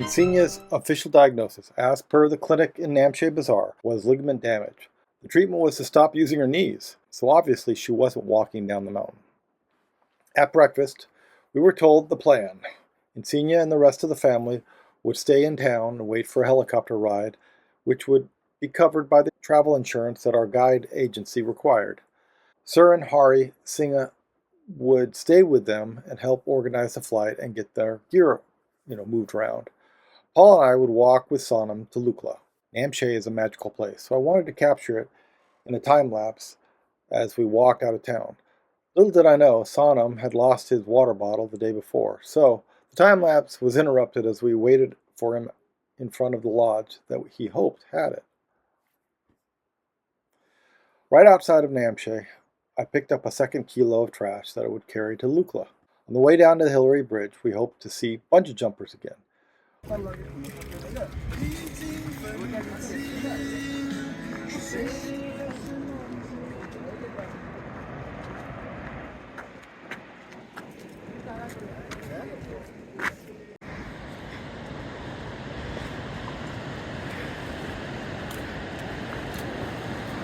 Insignia's official diagnosis, as per the clinic in Namche Bazaar, was ligament damage. The treatment was to stop using her knees, so obviously she wasn't walking down the mountain. At breakfast, we were told the plan. Insignia and the rest of the family would stay in town and wait for a helicopter ride, which would be covered by the travel insurance that our guide agency required. Sir and Hari Singha would stay with them and help organize the flight and get their gear, moved around. Paul and I would walk with Sonam to Lukla. Namche is a magical place, so I wanted to capture it in a time lapse as we walked out of town. Little did I know, Sonam had lost his water bottle the day before, so the time lapse was interrupted as we waited for him in front of the lodge that he hoped had it. Right outside of Namche, I picked up a second kilo of trash that I would carry to Lukla. On the way down to the Hillary Bridge, we hoped to see bungee jumpers again.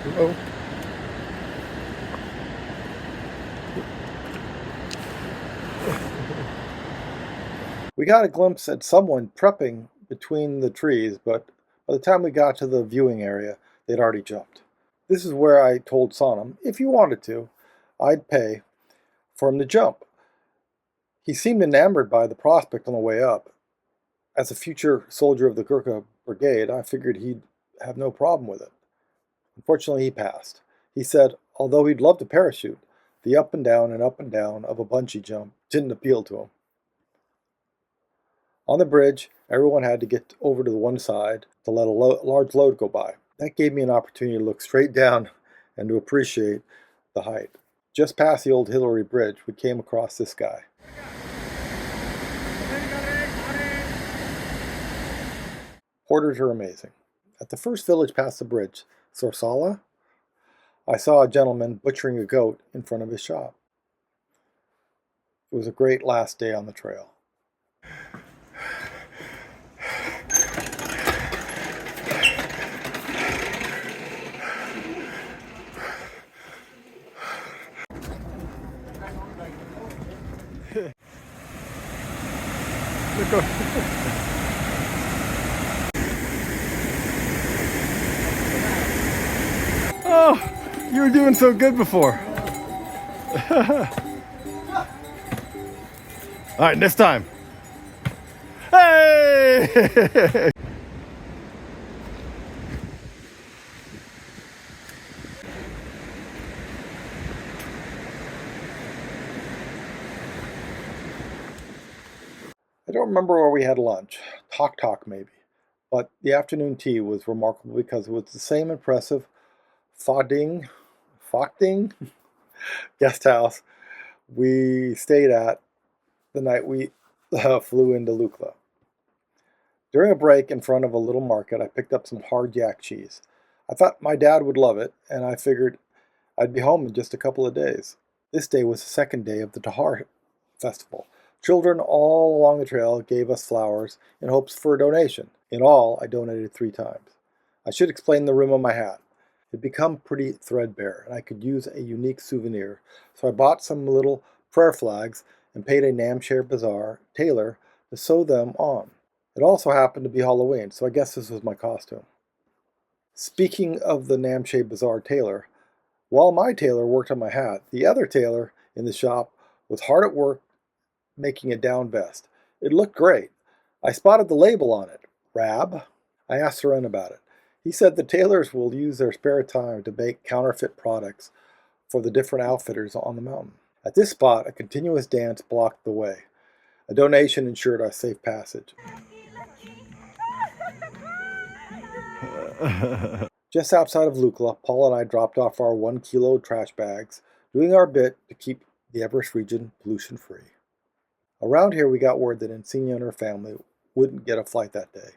Hello. We got a glimpse at someone prepping between the trees, but by the time we got to the viewing area, they'd already jumped. This is where I told Sonam, if he wanted to, I'd pay for him to jump. He seemed enamored by the prospect on the way up. As a future soldier of the Gurkha Brigade, I figured he'd have no problem with it. Unfortunately, he passed. He said, although he'd love to parachute, the up and down of a bungee jump didn't appeal to him. On the bridge, everyone had to get over to the one side to let a large load go by. That gave me an opportunity to look straight down and to appreciate the height. Just past the old Hillary Bridge, we came across this guy. Porters are amazing. At the first village past the bridge, Sorsala, I saw a gentleman butchering a goat in front of his shop. It was a great last day on the trail. Oh, you were doing so good before. All right, next time. Hey! I don't remember where we had lunch. Tok maybe. But the afternoon tea was remarkable because it was the same impressive Fakting guest house we stayed at the night we flew into Lukla. During a break in front of a little market, I picked up some hard yak cheese. I thought my dad would love it, and I figured I'd be home in just a couple of days. This day was the second day of the Tahar festival. Children all along the trail gave us flowers in hopes for a donation. In all, I donated 3 times. I should explain the rim of my hat. It had become pretty threadbare, and I could use a unique souvenir, so I bought some little prayer flags and paid a Namche Bazaar tailor to sew them on. It also happened to be Halloween, so I guess this was my costume. Speaking of the Namche Bazaar tailor, while my tailor worked on my hat, the other tailor in the shop was hard at work making a down vest. It looked great. I spotted the label on it, Rab. I asked Seren about it. He said the tailors will use their spare time to make counterfeit products for the different outfitters on the mountain. At this spot, a continuous dance blocked the way. A donation ensured our safe passage. Just outside of Lukla, Paul and I dropped off our 1 kilo trash bags, doing our bit to keep the Everest region pollution-free. Around here, we got word that Insignia and her family wouldn't get a flight that day.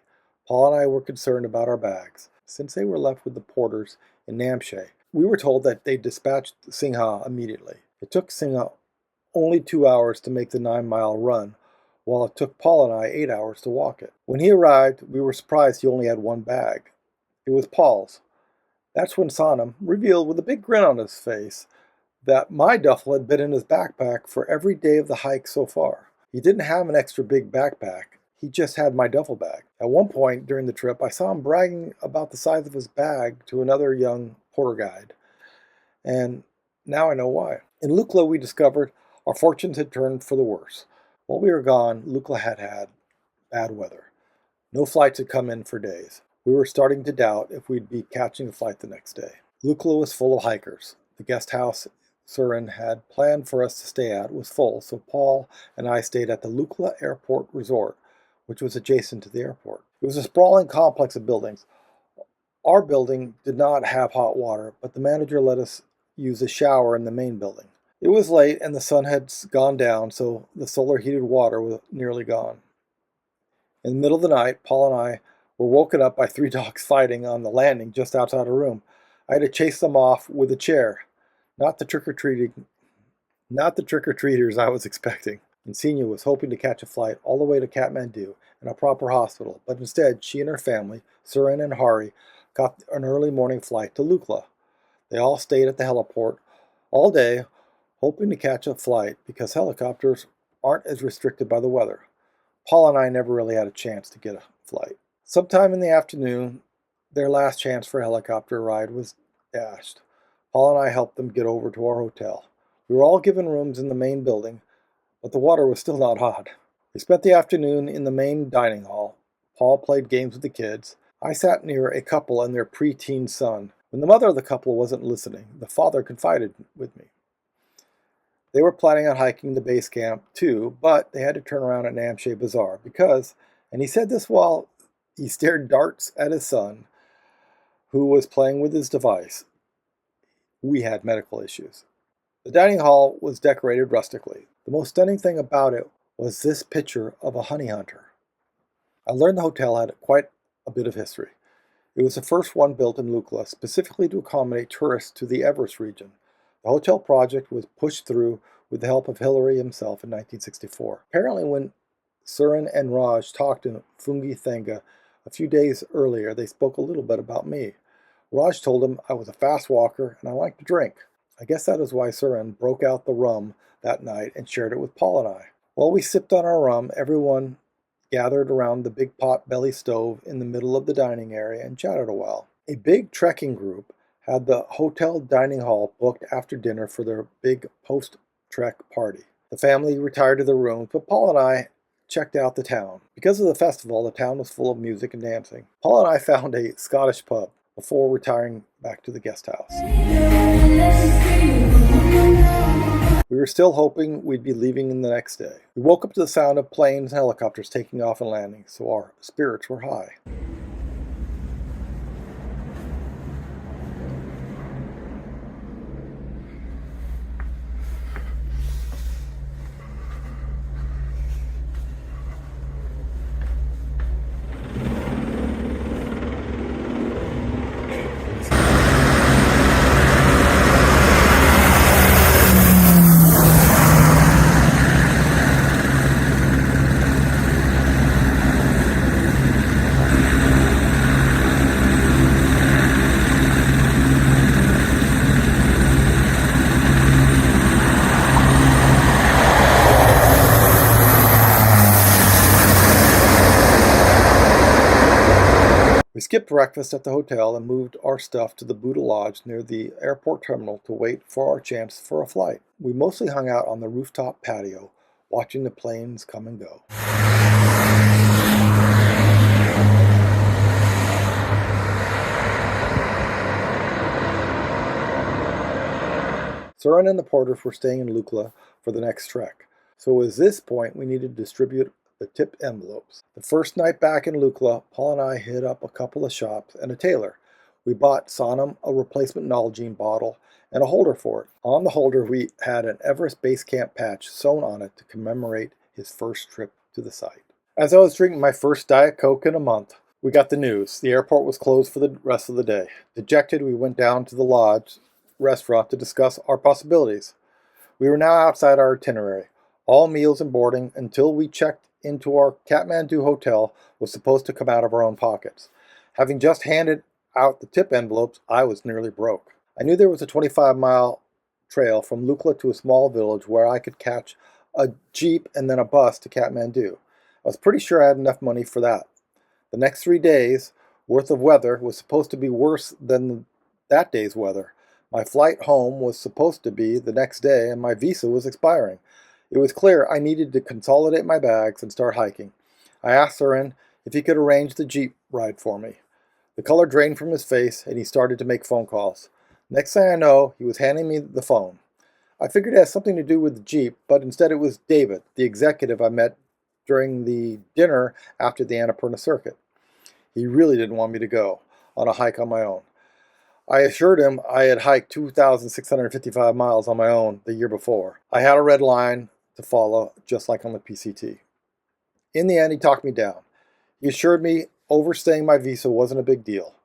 Paul and I were concerned about our bags. Since they were left with the porters in Namche, we were told that they dispatched Singha immediately. It took Singha only 2 hours to make the 9-mile run while it took Paul and I 8 hours to walk it. When he arrived, we were surprised he only had one bag. It was Paul's. That's when Sonam revealed with a big grin on his face that my duffel had been in his backpack for every day of the hike so far. He didn't have an extra big backpack. He just had my duffel bag. At one point during the trip, I saw him bragging about the size of his bag to another young porter guide. And now I know why. In Lukla, we discovered our fortunes had turned for the worse. While we were gone, Lukla had had bad weather. No flights had come in for days. We were starting to doubt if we'd be catching a flight the next day. Lukla was full of hikers. The guest house Surin had planned for us to stay at was full, so Paul and I stayed at the Lukla Airport Resort, which was adjacent to the airport. It was a sprawling complex of buildings. Our building did not have hot water, but the manager let us use a shower in the main building. It was late and the sun had gone down, so the solar heated water was nearly gone. In the middle of the night, Paul and I were woken up by 3 dogs fighting on the landing just outside our room. I had to chase them off with a chair. Not the trick-or-treaters I was expecting. Insignia was hoping to catch a flight all the way to Kathmandu and a proper hospital, but instead she and her family, Surin and Hari, got an early morning flight to Lukla. They all stayed at the heliport all day, hoping to catch a flight because helicopters aren't as restricted by the weather. Paul and I never really had a chance to get a flight. Sometime in the afternoon, their last chance for a helicopter ride was dashed. Paul and I helped them get over to our hotel. We were all given rooms in the main building, but the water was still not hot. We spent the afternoon in the main dining hall. Paul played games with the kids. I sat near a couple and their preteen son. When the mother of the couple wasn't listening, the father confided with me. They were planning on hiking the base camp too, but they had to turn around at Namche Bazaar because, and he said this while he stared darts at his son, who was playing with his device. We had medical issues. The dining hall was decorated rustically. The most stunning thing about it was this picture of a honey hunter. I learned the hotel had quite a bit of history. It was the first one built in Lukla specifically to accommodate tourists to the Everest region. The hotel project was pushed through with the help of Hillary himself in 1964. Apparently when Surin and Raj talked to Fungi Thenga a few days earlier, they spoke a little bit about me. Raj told him I was a fast walker and I liked to drink. I guess that is why Surin broke out the rum that night and shared it with Paul and I. While we sipped on our rum, everyone gathered around the big pot-belly stove in the middle of the dining area and chatted a while. A big trekking group had the hotel dining hall booked after dinner for their big post-trek party. The family retired to their rooms, but Paul and I checked out the town. Because of the festival, the town was full of music and dancing. Paul and I found a Scottish pub before retiring back to the guest house. We were still hoping we'd be leaving the next day. We woke up to the sound of planes and helicopters taking off and landing, so our spirits were high. We skipped breakfast at the hotel and moved our stuff to the Buddha Lodge near the airport terminal to wait for our chance for a flight. We mostly hung out on the rooftop patio, watching the planes come and go. Surin and the porters were staying in Lukla for the next trek, so it was this point we needed to distribute the tipped envelopes. The first night back in Lukla, Paul and I hit up a couple of shops and a tailor. We bought Sonam a replacement Nalgene bottle and a holder for it. On the holder we had an Everest Basecamp patch sewn on it to commemorate his first trip to the site. As I was drinking my first Diet Coke in a month, we got the news. The airport was closed for the rest of the day. Dejected, we went down to the lodge restaurant to discuss our possibilities. We were now outside our itinerary. All meals and boarding until we checked into our Kathmandu hotel was supposed to come out of our own pockets. Having just handed out the tip envelopes, I was nearly broke. I knew there was a 25-mile trail from Lukla to a small village where I could catch a jeep and then a bus to Kathmandu. I was pretty sure I had enough money for that. The next 3 days worth of weather was supposed to be worse than that day's weather. My flight home was supposed to be the next day, and my visa was expiring. It was clear I needed to consolidate my bags and start hiking. I asked Surin if he could arrange the jeep ride for me. The color drained from his face, and he started to make phone calls. Next thing I know, he was handing me the phone. I figured it had something to do with the jeep, but instead it was David, the executive I met during the dinner after the Annapurna circuit. He really didn't want me to go on a hike on my own. I assured him I had hiked 2,655 miles on my own the year before. I had a red line to follow, just like on the PCT. In the end, he talked me down. He assured me overstaying my visa wasn't a big deal.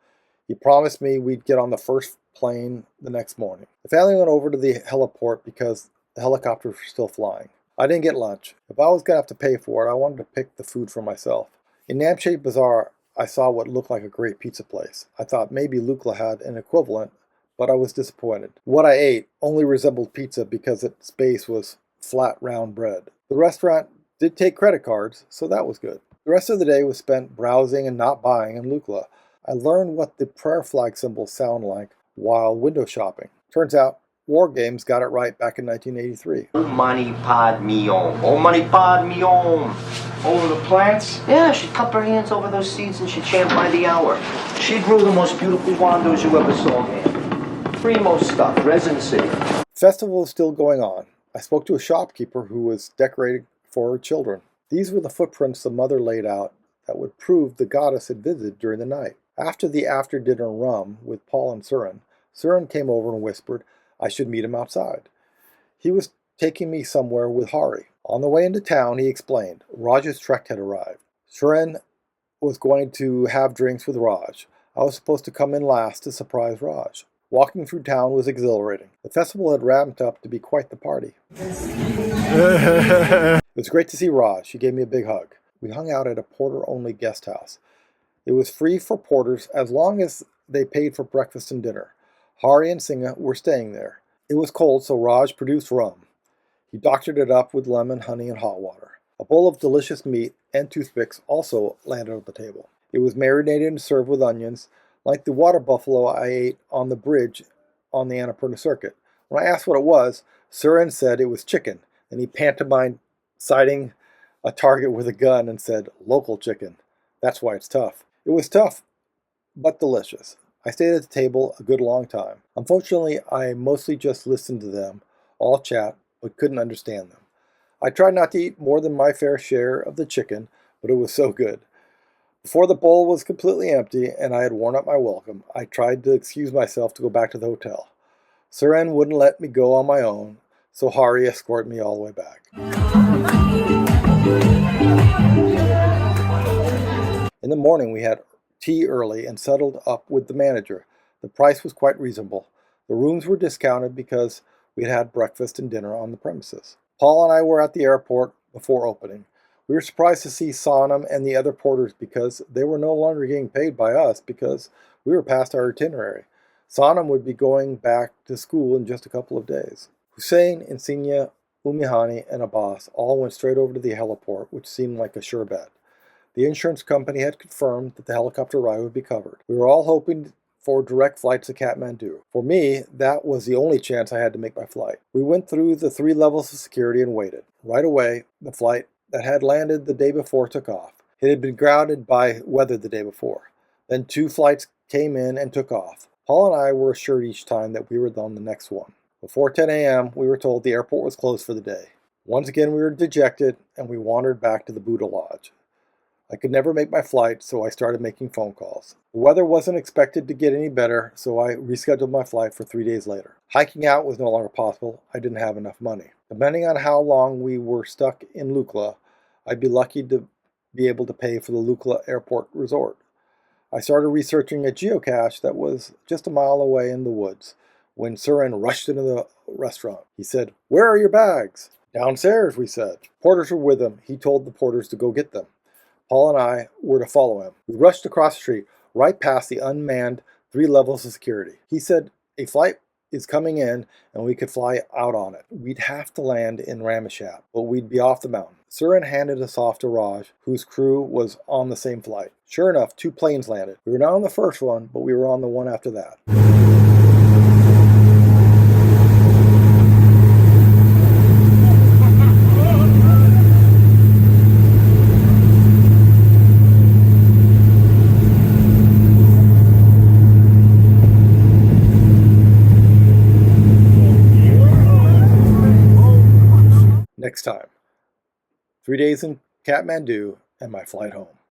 He promised me we'd get on the first plane the next morning. The family went over to the heliport because the helicopters were still flying. I didn't get lunch. If I was going to have to pay for it, I wanted to pick the food for myself. In Namche Bazaar, I saw what looked like a great pizza place. I thought maybe Lukla had an equivalent, but I was disappointed. What I ate only resembled pizza because its base was flat, round bread. The restaurant did take credit cards, so that was good. The rest of the day was spent browsing and not buying in Lukla. I learned what the prayer flag symbols sound like while window shopping. Turns out, War Games got it right back in 1983. Oh, money pod me on. Oh, money pod me on. Over the plants? Yeah, she'd cup her hands over those seeds and she'd chant by the hour. She grew the most beautiful wandos you ever saw, man. Primo stuff, resin city. The festival was still going on. I spoke to a shopkeeper who was decorating for her children. These were the footprints the mother laid out that would prove the goddess had visited during the night. After the after-dinner rum with Paul and Surin came over and whispered I should meet him outside. He was taking me somewhere with Hari. On the way into town, he explained, Raj's trek had arrived. Surin was going to have drinks with Raj. I was supposed to come in last to surprise Raj. Walking through town was exhilarating. The festival had ramped up to be quite the party. It was great to see Raj. She gave me a big hug. We hung out at a porter-only guest house. It was free for porters as long as they paid for breakfast and dinner. Hari and Singha were staying there. It was cold, so Raj produced rum. He doctored it up with lemon, honey, and hot water. A bowl of delicious meat and toothpicks also landed on the table. It was marinated and served with onions, like the water buffalo I ate on the bridge on the Annapurna circuit. When I asked what it was, Surin said it was chicken, and he pantomimed sighting a target with a gun and said, local chicken. That's why it's tough. It was tough, but delicious. I stayed at the table a good long time. Unfortunately, I mostly just listened to them all chat, but couldn't understand them. I tried not to eat more than my fair share of the chicken, but it was so good. Before the bowl was completely empty and I had worn out my welcome, I tried to excuse myself to go back to the hotel. Surin wouldn't let me go on my own, so Hari escorted me all the way back. In the morning, we had tea early and settled up with the manager. The price was quite reasonable. The rooms were discounted because we had had breakfast and dinner on the premises. Paul and I were at the airport before opening. We were surprised to see Sonam and the other porters because they were no longer getting paid by us because we were past our itinerary. Sonam would be going back to school in just a couple of days. Hussein, Insignia, Umihani, and Abbas all went straight over to the heliport, which seemed like a sure bet. The insurance company had confirmed that the helicopter ride would be covered. We were all hoping for direct flights to Kathmandu. For me, that was the only chance I had to make my flight. We went through the 3 levels of security and waited. Right away, the flight that had landed the day before took off. It had been grounded by weather the day before. Then 2 flights came in and took off. Paul and I were assured each time that we were on the next one. Before 10 a.m., we were told the airport was closed for the day. Once again, we were dejected, and we wandered back to the Buddha Lodge. I could never make my flight, so I started making phone calls. The weather wasn't expected to get any better, so I rescheduled my flight for 3 days later. Hiking out was no longer possible. I didn't have enough money. Depending on how long we were stuck in Lukla, I'd be lucky to be able to pay for the Lukla Airport Resort. I started researching a geocache that was just a mile away in the woods when Surin rushed into the restaurant. He said, "Where are your bags?" Downstairs, we said. Porters were with him. He told the porters to go get them. Paul and I were to follow him. We rushed across the street, right past the unmanned 3 levels of security. He said a flight is coming in and we could fly out on it. We'd have to land in Rameshap, but we'd be off the mountain. Surin handed us off to Raj, whose crew was on the same flight. Sure enough, 2 planes landed. We were not on the first one, but we were on the one after that. Next time, 3 days in Kathmandu and my flight home.